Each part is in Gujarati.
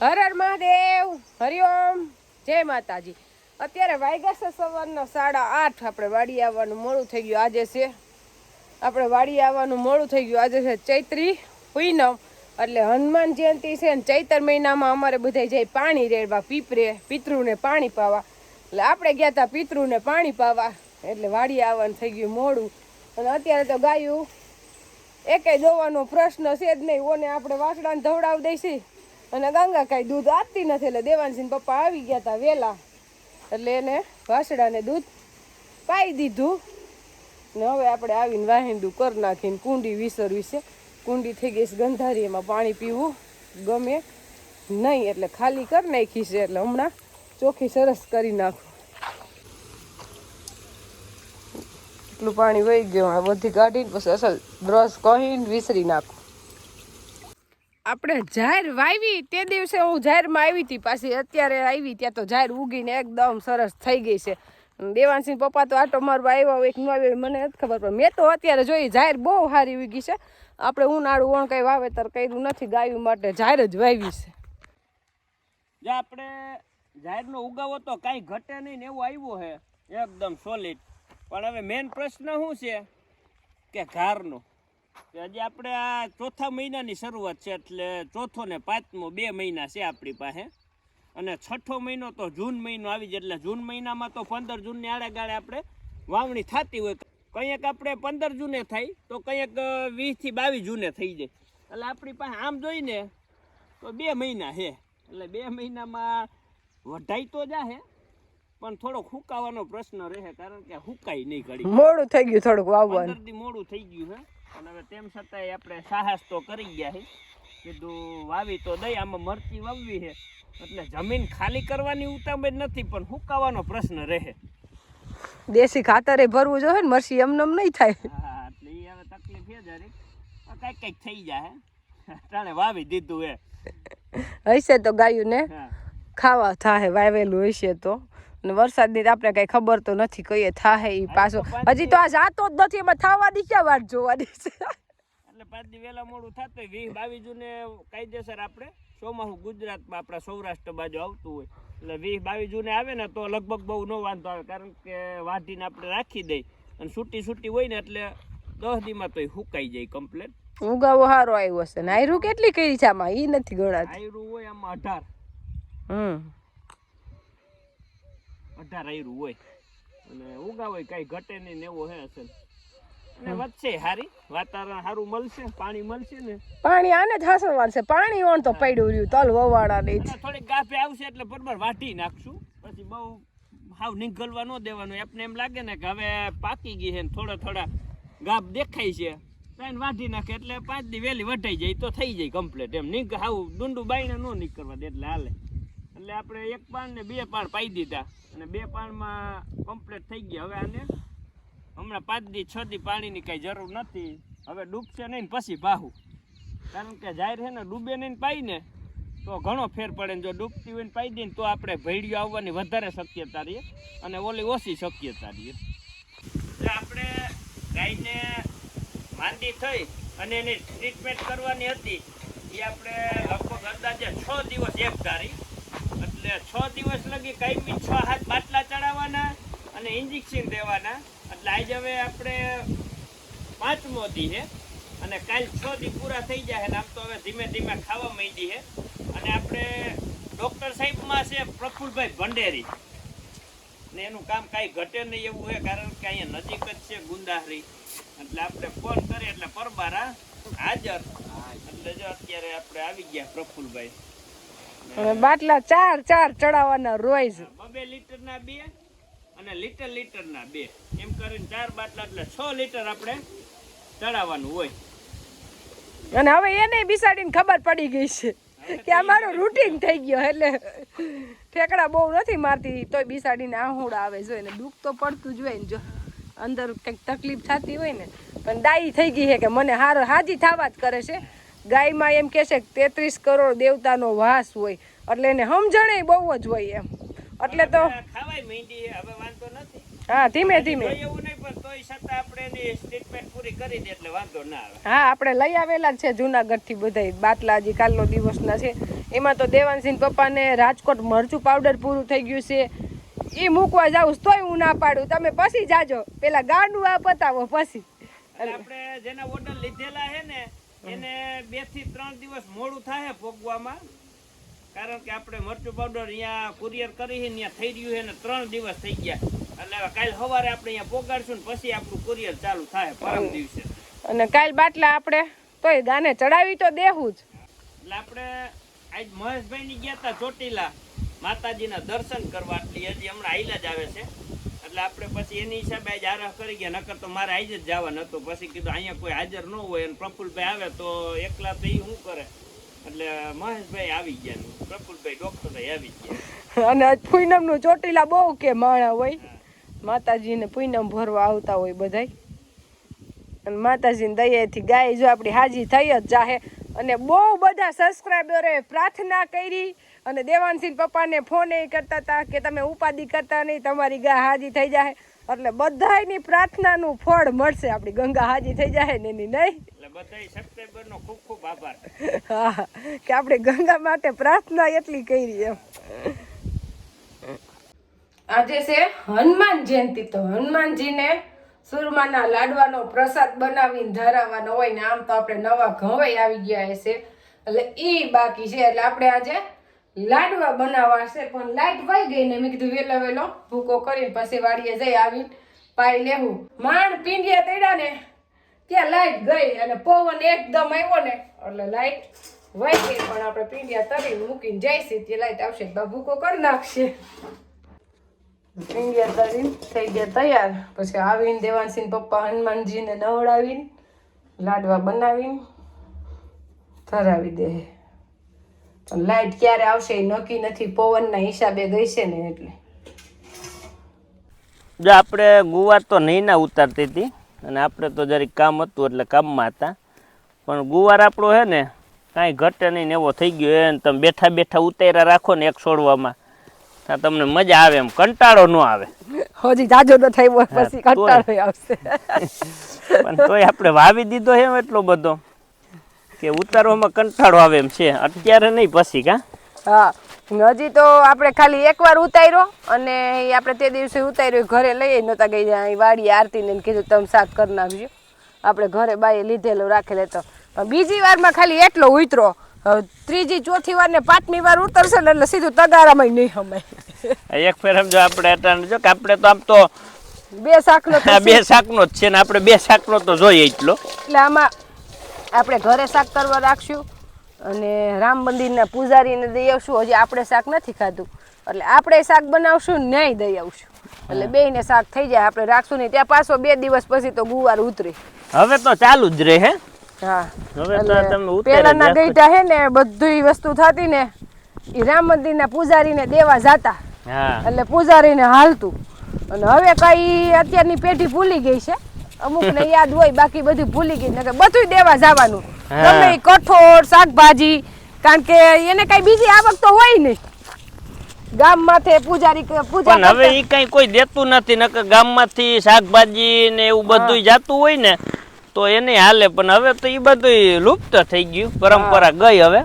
હર હર મહાદેવ, હરિઓમ, જય માતાજી। અત્યારે વાગ્યા છે સવારના 8:30। આપણે વાડી આવવાનું મોડું થઈ ગયું આજે છે। આપણે વાડી આવવાનું મોડું થઈ ગયું આજે છે ચૈત્રી પૂનમ, એટલે હનુમાન જયંતિ છે ને ચૈત્ર મહિનામાં અમારે બધા જાય પાણી રેડવા પીપરે પિતૃને પાણી પાવા। એટલે આપણે ગયા હતા પિતૃને પાણી પાવા, એટલે વાડી આવવાનું થઈ ગયું મોડું। અને અત્યારે તો ગાયું એકેય દોવાનો પ્રશ્ન છે જ નહીં। ઓને આપણે વાસડાને ધવડાવી દઈશી અને ગંગા કાંઈ દૂધ આપતી નથી, એટલે દેવાંશીને પપ્પા આવી ગયા હતા વહેલા, એટલે એને વાસડાને દૂધ પાઈ દીધું ને હવે આપણે આવીને વાહિંદું કરી નાખીને કુંડી વિસરવી છે। કુંડી થઈ ગઈ છે ગંધારી, એમાં પાણી પીવું ગમે નહીં એટલે ખાલી કરી નાખી છે, એટલે હમણાં ચોખ્ખી સરસ કરી નાખું। એટલું પાણી વહી ગયું, બધી કાઢીને પછી અસલ બ્રશ કહીને વિસરી નાખું। આપણે જાહેર વાવી તે દિવસે હું જાહેરમાં આવી હતી, પાછી અત્યારે આવી ત્યાં તો જાહેર ઉગીને એકદમ સરસ થઈ ગઈ છે। દેવાંશી પપ્પા તો આટો મારવા આવ્યા હોય કે ન આવ્યો મને નથી ખબર, પણ મેં તો અત્યારે જોઈ જાહેર બહુ સારી ઉગી છે। આપણે ઉનાળું વણ કંઈ વાવેતર કર્યું નથી, ગાયું માટે જાહેર જ વાવી છે। જે આપણે જાહેરનો ઉગાવો તો કાંઈ ઘટે નહીં ને એવો આવ્યો છે એકદમ સોલિડ, પણ હવે મેઇન પ્રશ્ન શું છે કે ઘારનો। હજી આપણે આ ચોથા મહિનાની શરૂઆત છે, એટલે ચોથો ને પાંચમો 2 મહિના છે આપણી પાસે, અને છઠ્ઠો મહિનો તો જૂન મહિનો આવી જાય, એટલે જૂન મહિનામાં તો 15 જૂનની આડેગાળે આપણે વાવણી થતી હોય। કંઈક આપણે 15 જૂને થાય તો કંઈક 20 થી 22 જૂને થઈ જાય, એટલે આપણી પાસે આમ જોઈને તો 2 મહિના છે। એટલે 2 મહિનામાં વઢાઈ તો જાહે, પણ થોડો હુકાવાનો પ્રશ્ન રહે, કારણ કે હુકાઈ નહીં ઘડી, મોડું થઈ ગયું થોડુંક વાવવાનું, 15 દી મોડું થઈ ગયું છે। અને હવે તેમ છતાંય આપણે સાહસ તો કરી ગયા છે, કીધું વાવી તો દઈ, આમાં મરચી વાવવી છે એટલે જમીન ખાલી કરવાની ઉતાવળ નથી, પણ હુકાવાનો પ્રશ્ન રહે। દેશી ખાતરે ભરવું જોઈએ ને, મરસી એમનેમ નહીં થાય। હા, એટલે એ હવે તકલીફ છે જરીક, કંઈક થઈ જાય ટાણે વાવી દીધું એ હશે તો ગાયું ને ખાવા થાય વાવેલું હશે તો। અને વરસાદની આપણે કઈ ખબર તો નથી કઈએ થાય એ પાછો, હજી તો આ જાતો જ નથી, એમાં થવાની ક્યાં વાત જોવાની છે। એટલે 5 દી વહેલા મોડું થતું હોય, 20-22 જૂને કાયદેસર આપણે ચોમાસું ગુજરાતમાં આપણા સૌરાષ્ટ્ર બાજુ આવતું હોય, એટલે 20-22 જૂને આવે ને તો લગભગ બહુ ન વાંધો આવે, કારણ કે વાઢીને આપણે રાખી દઈ અને છૂટી હોય ને એટલે 10 દીમાં તો સુકાઈ જાય કમ્પ્લેટ। ઉગાવો સારો આવ્યો છે ને આયરું કેટલી કરી છે આમાં, એ નથી ગણાતી। આયરું હોય આમાં 18 આયરું હોય, અને ઉગાવો કઈ ઘટે નહીં ને એવો હે અસલ, અને વધશે હારી, વાતાવરણ સારું મળશે, પાણી મળશે ને, પાણી આને જ હાસવાનું છે, પાણી ઓણ તો પડ્યું રહ્યું તલ વવાડા નહીં, થોડીક ગાફે આવશે એટલે બરાબર વાઢી નાખશું, પછી બહુ હાવ નીકળવા ન દેવાનું। આપણે એમ લાગે ને કે હવે પાકી ગઈ છે ને થોડા ગાફ દેખાય છે તો એને વાઢી નાખે, એટલે 5 દી વહેલી વઢાઈ જાય તો થઈ જાય કમ્પ્લીટ, એમ હાવ ડુંડું બાઈને ન નીકળવા દે એટલે હાલે। એટલે આપણે 1 પાણ ને 2 પાણ પાઈ દીધા, અને 2 પાણમાં કમ્પ્લીટ થઈ ગયા। હવે આને હમણાં 5 દી 6 દી પાણીની કાંઈ જરૂર નથી, હવે ડૂબશે નહીં પછી ભાહું, કારણ કે જાહેર છે ને ડૂબે નહીં પાઈ ને તો ઘણો ફેર પડે ને, જો ડૂબતી હોય ને પાઈ દઈએ તો આપણે ભેડિયો આવવાની વધારે શક્યતા રહે અને ઓલી ઓછી શક્યતા રહે। એટલે આપણે ગાયને માંદી થઈ અને એની ટ્રીટમેન્ટ કરવાની હતી, એ આપણે લગભગ અંદાજે 6 દિવસ એક ધારી, એટલે 6 દિવસ લગી કાયમી 6-7 બાટલા ચડાવવાના અને ઇન્જેક્શન દેવાના। એટલે આજે હવે આપણે 5મો દી છે, અને કાલ 6 દી પૂરા થઈ જાય, આમ તો હવે ધીમે ધીમે ખાવા માંડી છે। અને આપણે ડૉક્ટર સાહેબમાં છે પ્રફુલભાઈ ભંડેરી, ને એનું કામ કાંઈ ઘટે નહીં એવું છે, કારણ કે અહીંયા નજીક જ છે ગુંદાહરી, એટલે આપણે ફોન કરીએ એટલે પરબારા હાજર। એટલે જો અત્યારે આપણે આવી ગયા પ્રફુલભાઈ, બાટલા 4 ચડાવવાના રોજ, 2 લીટરના 2 અને લીટરના 2, એમ કરીને 4 બાટલા, એટલે 6 લીટર આપણે ચડાવવાનું હોય। અને હવે એને બિસાડીને ખબર પડી ગઈ છે કે અમારું રૂટીન થઈ ગયો, એટલે ઠેકડા બહુ નથી મારતી, તોય બિસાડીને આહુડા આવે જોઈએ ને, દુઃખ તો પડતું જ હોય ને, જો અંદર કંઈક તકલીફ થતી હોય ને, પણ દાઈ થઈ ગઈ છે કે મને હાજી થવા જ કરે છે। ગાયમાં એમ કહે છે કે 33 કરોડ દેવતાનો વાસ હોય, એટલે એને સમજણે બહુ જ હોય એમ, એટલે તો ખાવાય માંડી હવે વાંધો નથી। હા, ધીમે ધીમે એવું નહીં, પણ તોય છતાં આપણે એની ટ્રીટમેન્ટ પૂરી કરી દે એટલે વાંધો ના આવે। હા, આપણે લઈ આવેલા છે જુનાગઢથી બધાય બાટલા, હજી કાલનો દિવસના છે, એમાં તો દેવાંશીન પપ્પાને રાજકોટ મરચું પાવડર પૂરું થઈ ગયું છે. એ મૂકવા જાઉં તોય હું ના પાડું, તમે પછી જાજો, પેલા ગાંડું આ પતાવો પછી. આપણે જેના ઓર્ડર લીધેલા છે ને એને 2 થી 3 દિવસ મોડું થાય પોગવામાં, કારણ કે આપણે મરચું પાવડર અહીંયા કુરિયર કરી છે ત્યાં થઈ રહ્યું છે ને 3 દિવસ થઈ ગયા. એટલે કાલ સવારે આપણે અહીંયા પોગાડશું ને પછી આપણું કુરિયર ચાલુ થાય પરમ દિવસે. અને કાલ બાટલા આપણે તોય ગાને ચડાવી તો દેવું જ. એટલે આપણે આજ મહેશભાઈ ની ગયા હતા ચોટીલા માતાજીના દર્શન કરવા, એટલે હજી હમણાં આઈલા જ આવે છે. એટલે આપણે પછી એની હિસાબે આજ આરામ કરી ગયા, નકર તો મારે આજ જ જવાનું હતું. પછી કીધું અહીંયા કોઈ હાજર ન હોય અને પ્રફુલભાઈ આવે તો એકલા તો એ શું કરે, એટલે મહેશભાઈ આવી ગયા, પ્રફુલભાઈ ડોક્ટર આવી ગયા. અને પૂનમનું ચોટીલા બહુ કે માણા હોય, માતાજીને પૂનમ ભરવા આવતા હોય બધાય. અને માતાજીની દયાથી ગાય જો આપણી હાજી થઈ જ જાહે. અને બહુ બધા સબસ્ક્રાઈબરે પ્રાર્થના કરી અને દેવાંશીન પપ્પાને ફોન એ કરતા હતા કે તમે ઉપાધિ કરતા નહીં, તમારી ગાય હાજી થઈ જાય. એટલે બધાયની પ્રાર્થનાનું ફળ મળશે, આપણી ગંગા હાજી થઈ જાય ને એની નહીં. એટલે બધાય સબસ્ક્રાઈબરનો ખૂબ ખૂબ આભાર. હા, કે આપણે ગંગા માટે પ્રાર્થના એટલી કરી એમ. આજે છે હનુમાન જયંતિ, તો હનુમાનજીને સુરમાના લાડવાનો પ્રસાદ બનાવીને ધરાવવાનો હોય ને. આમ તો આપણે નવા ઘઉં આવી ગયા છે એટલે એ બાકી છે, એટલે આપણે આજે લાડવા બનાવવા છે. પણ લાઈટ વહી ગઈ ને મેં કીધું વેલો વેલો ભૂકો કરીને પછી વાડીએ જઈ આવીને પાઈ લેવું. માંડ પીંડિયા તેડા ને ત્યાં લાઈટ ગઈ અને પવન એકદમ આવ્યો ને એટલે લાઈટ વહી ગઈ. પણ આપણે પીંડિયા તરીને મૂકીને જઈશું, તે લાઈટ આવશે ભૂકો કરી નાખશે. પીંડિયા તરીને થઈ ગયા તૈયાર. પછી આવીને દેવાંશીન પપ્પા હનુમાનજીને નવડાવીને લાડવા બનાવીને ધરાવી દે. પણ લાઈટ ક્યારે આવશે એ નક્કી નથી, પવનના હિસાબે ગઈ છે ને એટલે. જો આપણે ગુવાર તો નહીં ના ઉતારતી હતી અને આપણે તો જરીક કામ હતું એટલે કામમાં હતા, પણ ગુવાર આપણો હે ને કાંઈ ઘટે નહીં ને એવો થઈ ગયો. એને તમે બેઠા બેઠા ઉતાર્યા રાખો ને એક છોડવામાં, ત્યાં તમને મજા આવે, એમ કંટાળો ન આવે. હજી જાજો ન થાય પછી કંટાળો આવશે. પણ તોય આપણે વાવી દીધો એમ એટલો બધો કે ઉતારવામાં કંટાળો આવે એમ છે, અત્યારે નહીં પછી. કા હા, હજી તો આપણે ખાલી એકવાર ઉતાર્યો અને આપણે તે દિવસે ઉતાર્યો ઘરે લઈ નહોતા ગઈ વાડી આરતીને કીધું તમે શાક કરી નાખજો. આપણે ઘરે બાઈએ લીધેલો રાખેલો હતો. બીજી વારમાં ખાલી એટલો ઉતરો, ત્રીજી ચોથી વાર ને પાંચમી વાર ઉતરશે ને એટલે સીધું તગારામાં નહીં હમાય. એક ફેર સમજો આપણે જો કે આપણે તો આમ તો બે શાકનો જ છે ને, આપણે 2 શાકનો તો જોઈએ એટલો. એટલે આમાં આપણે ઘરે શાક કરવા રાખશું અને રામ મંદિરના પૂજારીને દઈ આવશું. હજી આપણે શાક નથી ખાધું એટલે આપણે શાક બનાવશું ને નહીં દઈ આવશું, એટલે બેયને શાક થઈ જાય. આપણે રાખશું નહીં ત્યાં પાછો 2 દિવસ પછી તો ગુવાર ઉતરે. હવે તો ચાલુ જ રહે. હા, હવે તો તમે પેલાના ગઈઢા હે ને બધી વસ્તુ થતી ને એ રામ મંદિરના પૂજારીને દેવા જાતા, એટલે પૂજારીને હાલતું. અને હવે કઈ અત્યારની પેઢી ભૂલી ગઈ છે, અમુક ને યાદ હોય, બાકી બધું ભૂલી ગઈ. બધું દેવા જવાનું, ગમે કઠોળ શાકભાજી, કારણ કે એને કઈ બીજી આવક તો હોય નહીં. ગામમાંથી પૂજારી પૂજા હવે ઈ કઈ કોઈ દેતું નથી, નકર ગામમાંથી શાકભાજી ને એવું બધું જાતું હોય ને તો એને હાલે. પણ હવે તો ઈ બધું લુપ્ત થઈ ગયું, પરંપરા ગઈ હવે.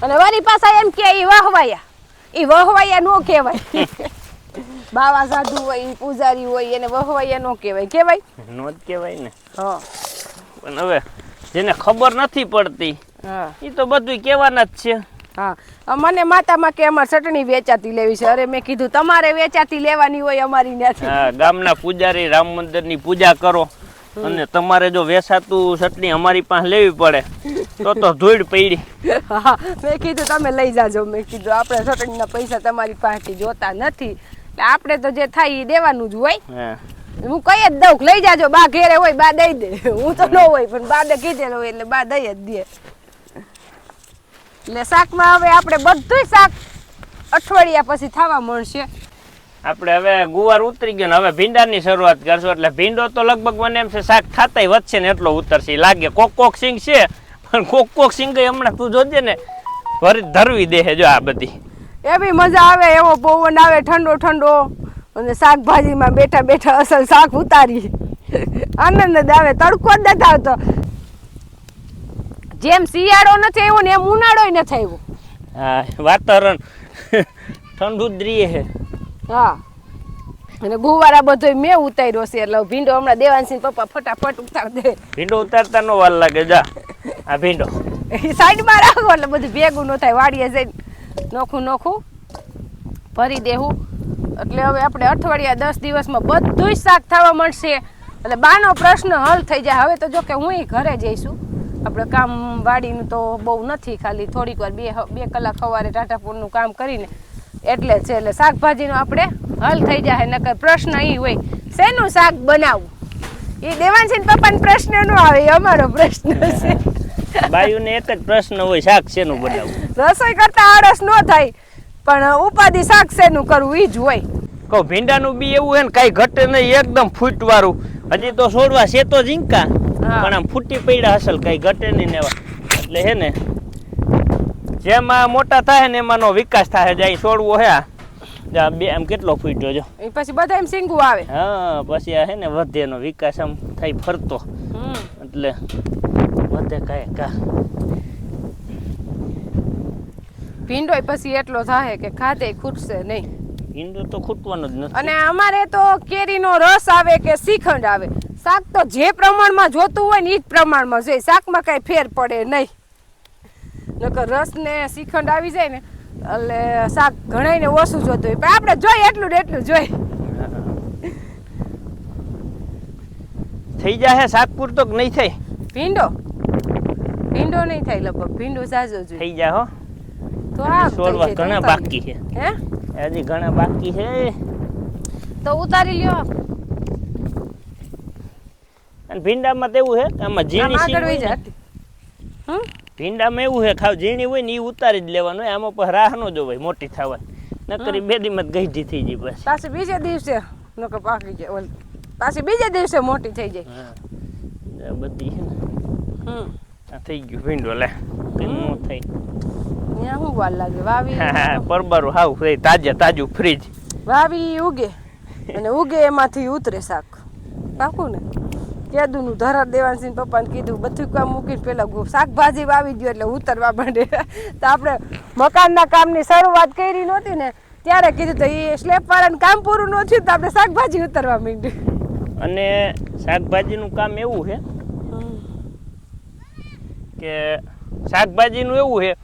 અને વારી પાછા એમ કે ઈ વહવાયા નો કહેવાય. બાવા સાધુ હોય પૂજારી હોય એને વહવાયા નો કહેવાય, કહેવાય નો જ કહેવાય ને. હા, પણ હવે જેને ખબર નથી પડતી ઈ તો બધું કહેવાના જ છે. હા, મને માતામાં કે અમારે ચટણી વેચાતી લેવી છે. અરે મેં કીધું તમારે વેચાતી લેવાની હોય, અમારી નથી. હા, ગામના પૂજારી રામ મંદિરની પૂજા કરો અને તમારે જો વેચાતું ચટણી અમારી પાસે લેવી પડે તો ધૂળ પડી. હા, મેં કીધું તમે લઈ જાજો. મેં કીધું આપણે ચટણીના પૈસા તમારી પાસેથી જોતા નથી, આપણે તો જે થાય એ દેવાનું જ હોય. હું કઈ જ દઉં લઈ જાજો, બા ઘેરે હોય બા દઈ દે. હું તો ન હોય પણ બા દે કીધેલું હોય એટલે બા દઈ જ દે. એટલે શાકમાં હવે આપણે બધું શાક અઠવાડિયા પછી થવા મળશે. આપણે હવે ગુવાર ઉતરી ગયો ને હવે ભીંડાની શરૂઆત કરશું. એટલે ભીંડો તો લગભગ મને એમ છે શાક ખાતાય વધશે ને એટલો ઉતરશે લાગે. કોક સિંગ છે પણ કોક સિંગ હમણાં તું જોજે ને ધરવી દે જો આ બધી. એવી મજા આવે, એવો પવન આવે ઠંડો ઠંડો અને શાકભાજીમાં બેઠા બેઠા અસલ શાક ઉતારી આનંદ જ આવે. તડકો જ નથી આવતો, જેમ શિયાળો નથી આવ્યો ને એમ ઉનાળો નથી આવ્યો. હા વાતાવરણ ઠંડુ જ રહીએ છે. હા અને ગુવારા બધો મેં ઉતાર્યો છે એટલે ભીંડો હમણાં દેવાંશી પપ્પા ફટાફટ ઉતાર દે. ભીંડો ઉતારતા નો વાર લાગે જા આ ભીંડો એ સાઈડમાં રાખો એટલે બધું ભેગું ન થાય. વાડીએ જઈને નોખું ભરી દેવું એટલે હવે આપણે અઠવાડિયા 10 દિવસમાં બધું જ શાક થવા મળશે એટલે બાનો પ્રશ્ન હલ થઈ જાય. હવે તો જો કે હું ઘરે જઈશું, આપણે કામ વાડીનું તો બહુ નથી, ખાલી થોડીક વાર બે કલાક સવારે ટાટાપુરનું કામ કરીને એટલે છે. એટલે શાકભાજીનો આપણે હલ થઈ જાય. નકર પ્રશ્ન અહીં હોય શેનું શાક બનાવવું, એ દેવાંશી પપ્પાનો પ્રશ્ન ન આવે, એ અમારો પ્રશ્ન છે. બાયુને એક જ પ્રશ્ન હોય શાક શેનું બનાવવું. રસોઈ કરતા આળસ ન થાય પણ ઉપાધિ શાક શેનું કરવું એ જ હોય. કહો ભીંડાનું બી એવું હે ને કાંઈ ઘટે નહીં, એકદમ ફૂટવાળું. હજી તો છોડવા છે તો ઝીંકા પણ આમ ફૂટી પડ્યા અસલ કાંઈ ઘટે નહીં ને એવા. એટલે હે ને જેમાં મોટા થાય ને એમાંનો વિકાસ થાય જાય. છોડવો હે બે આમ કેટલો ફૂટ્યો જો એ પછી બધા એમ સિંગું આવે. હા પછી આ હે ને વધે એનો વિકાસ આમ થાય ફરતો એટલે વધે કાંઈ કા ભીંડો પછી એટલો થાય કે ખાધે ખૂટશે નહીં. ભીંડો તો ખૂટવાનો જ નથી. અને અમારે તો કેરીનો રસ આવે કે શ્રીખંડ આવે, શાક તો જે પ્રમાણમાં જોતું હોય ને એ જ પ્રમાણમાં જોઈએ. શાકમાં કાંઈ ફેર પડે નહીં. નકર રસ ને શ્રીખંડ આવી જાય ને એટલે શાક ઘણાઈને ઓછું જોતું હોય, પણ આપણે જોઈએ એટલું ને એટલું જોઈ. થઈ જાય શાક પૂરતો કે નહીં થાય? ભીંડો નહીં થાય લગભગ, ભીંડો સાજો જોઈએ. થઈ જાય હો. તો હા છોડવા ઘણા બાકી છે. હે હજી ઘણા બાકી છે તો ઉતારી લ્યો. અને ભીંડામાં તો એવું છે કે આમાં ઝીણી સીંગ ભીંડામાં એવું છે ખાવ ઝીણી હોય ને એ ઉતારી જ લેવાનું હોય. આમાં પછી રાહ ન જોવાય મોટી થવા, નકરી બે દીમાં ગઈઢી થઈ જાય. પાછી બીજે દિવસે નકર પાકી જાય, પાછી બીજે દિવસે મોટી થઈ જાય. હા બધી છે ને આ થઈ ગયું ભીંડો લે ન થઈ ત્યાં શું વાર લાગે વાવી પરબારું હાવ તાજું ફ્રીજ વાવી ઉગે અને ઉગે એમાંથી ઉતરે શાક. પાકું ને કેદુનું ધરાર દેવાંશી પપ્પાને કીધું બધું કામ મૂકીને પેલા શાકભાજી વાવી ગયો એટલે ઉતરવા માંડે. તો આપણે મકાનના કામની શરૂઆત કરી નહોતી ને ત્યારે કીધું તો એ સ્લેબ વાળાનું કામ પૂરું ન થયું તો આપણે શાકભાજી ઉતરવા માંડ્યું. અને શાકભાજીનું કામ એવું છે કે શાકભાજીનું એવું છે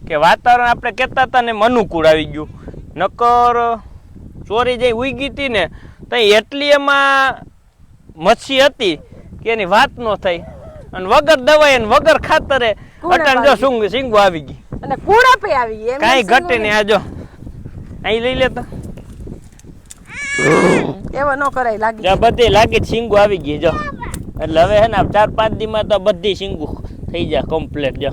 કે વાતાવરણ આપણે કહેતા હતા ને અનુકૂળ આવી ગયું. નકર ચોરી જઈ ઉગી હતી ને તો એટલી એમાં મચ્છી હતી કે એની વાત ન થઈ. અને વગર દવાઈ વગર ખાતરે અટાણ જો સિંગો આવી ગઈ અને કુણાપે આવી ગઈ. કાંઈ ઘટે ને આ જો અહીં લઈ લેતા એવા ન કરાય લાગી બધી લાગી સિંગો આવી ગઈ જો. એટલે હવે હે ને 4-5 દીમાં તો બધી સિંગો થઈ જાય કમ્પ્લીટ જો.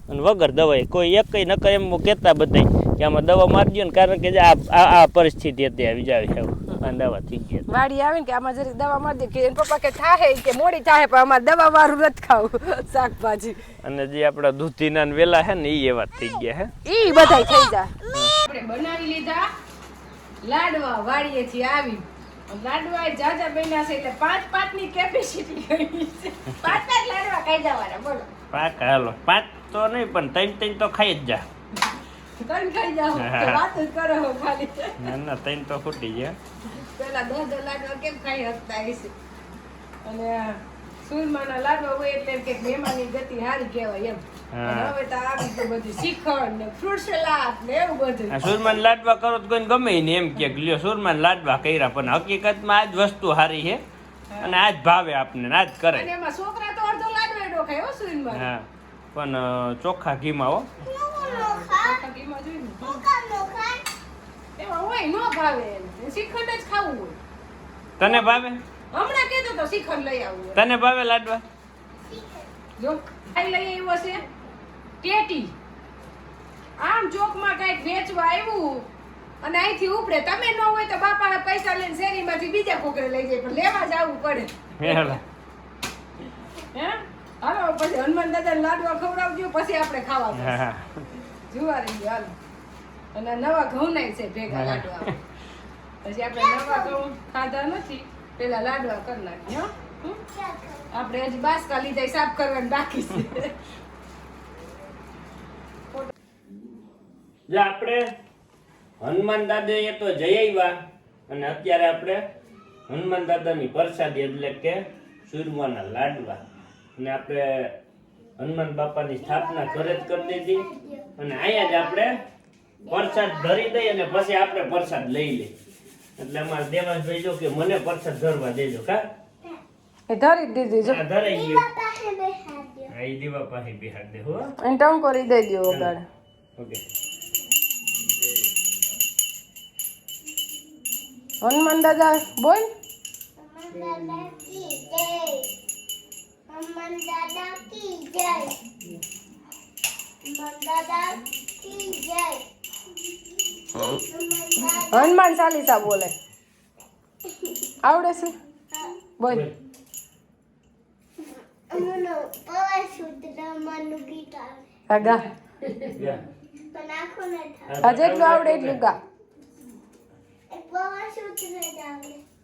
અને વગર દવાઈ કોઈ એક નકર એમ કહેતા બધા કે આમાં દવા મારજો ને, કારણ કે આ પરિસ્થિતિ હતી આવી જાય છે દવા થઈ ગઈ. વાડી આવે ને કે આમાં જરી દવા મારી દે કે પપ્પા કે થાય કે મોડી થાય પણ અમારે દવા વાળું નથી ખાવું શાકભાજી. અને જે આપડા દૂધીના વેલા છે ને એ એવા થઈ ગયા હે ઈ બધાય થઈ જાય. આપણે બનાવી લીધા લાડવા વાડીએથી આવી. લાડવા જાજા બન્યા છે એટલે 5 ની કેપેસિટી ગઈ છે. 5 લાડવા ખાઈ જવાના બોલો. 5 હાલો 5 તો નહીં પણ 3 તો ખાઈ જ જા. 3 ખાઈ જાવ કે વાત જ કરો હો ખાલી. ના 3 તો ફૂટી ગયા. પેલા 10 લાડવા કેમ ખાઈ શકતા હશે. અને સુરમાના લાડવા હોય એટલે કે મહેમાનની ગતિ સારી કહેવાય એમ. હવે તો આવી તો બધું શ્રીખંડ ને ફ્રૂટ સલાડ ને એવું બધું. સુરમાન લાડવા કરો તો કોઈને ગમે નહીં એમ કે લ્યો સુરમાન લાડવા કર્યા, પણ હકીકતમાં આ જ વસ્તુ સારી છે અને આ જ ભાવે આપને આ જ કરે. અને એમાં છોકરા તો અડધો લાડવા નો ખાય હો સુરમાન. હા પણ ચોખ્ખા ઘીમાં હો. ચોખ્ખા ઘીમાં જોઈ ને. એમાં હોય નો ભાવે શ્રીખંડ જ ખાવું હોય. તને ભાવે? હમણાં કીધું તો શ્રીખંડ લઈ આવું. તને ભાવે લાડવા? જો ખાઈ લઈ આવ્યો છે ટેટી. આમ ચોકમાં કઈક વેચવા આવ્યું અને અહીંથી ઉપડે. તમે ન હોય તો બાપા પૈસા લઈને શેરીમાંથી બીજા કોકરે લઈ જાય, પણ લેવા જવું પડે. હે હાલો પછી હનુમાન દાદા લાડવા ખવડાવજો પછી આપણે ખાવા જુવારી ગયો હાલો. અને નવા ઘઉં નાય છે ભેગા લાડવા. પછી આપણે નવા ઘઉં ખાધા નથી, પેલા લાડવા કરી નાખીએ. આપણે હજી બાસકા લીધા સાફ કરવાનું બાકી છે. જો આપણે હનુમાન દાદા એ તો જઈ આવ્યા અને અત્યારે આપણે હનુમાન દાદાની પ્રસાદી એટલે કે સુરમાના લાડવા અને આપણે હનુમાન બાપાની સ્થાપના ઘરે જ કરી દીધી અને અહીંયા જ આપણે પ્રસાદ ધરી દઈ અને પછી આપણે પ્રસાદ લઈ લઈએ એટલે અમારે દેવાંશભાઈ જો કે મને પ્રસાદ ધરવા દેજો કા એ ધરી જ દીધી જો આ ધરાઈ ગયું આ ઈ દીવા પાસે બિહાર દે હો અને ટંકો કરી દઈ દો વગાડે ઓકે હનુમાન દાદા બોલ હનુમાન ચાલીસા બોલે આવડે છે બોલ આગા આ જેટલું આવડે એટલું ગા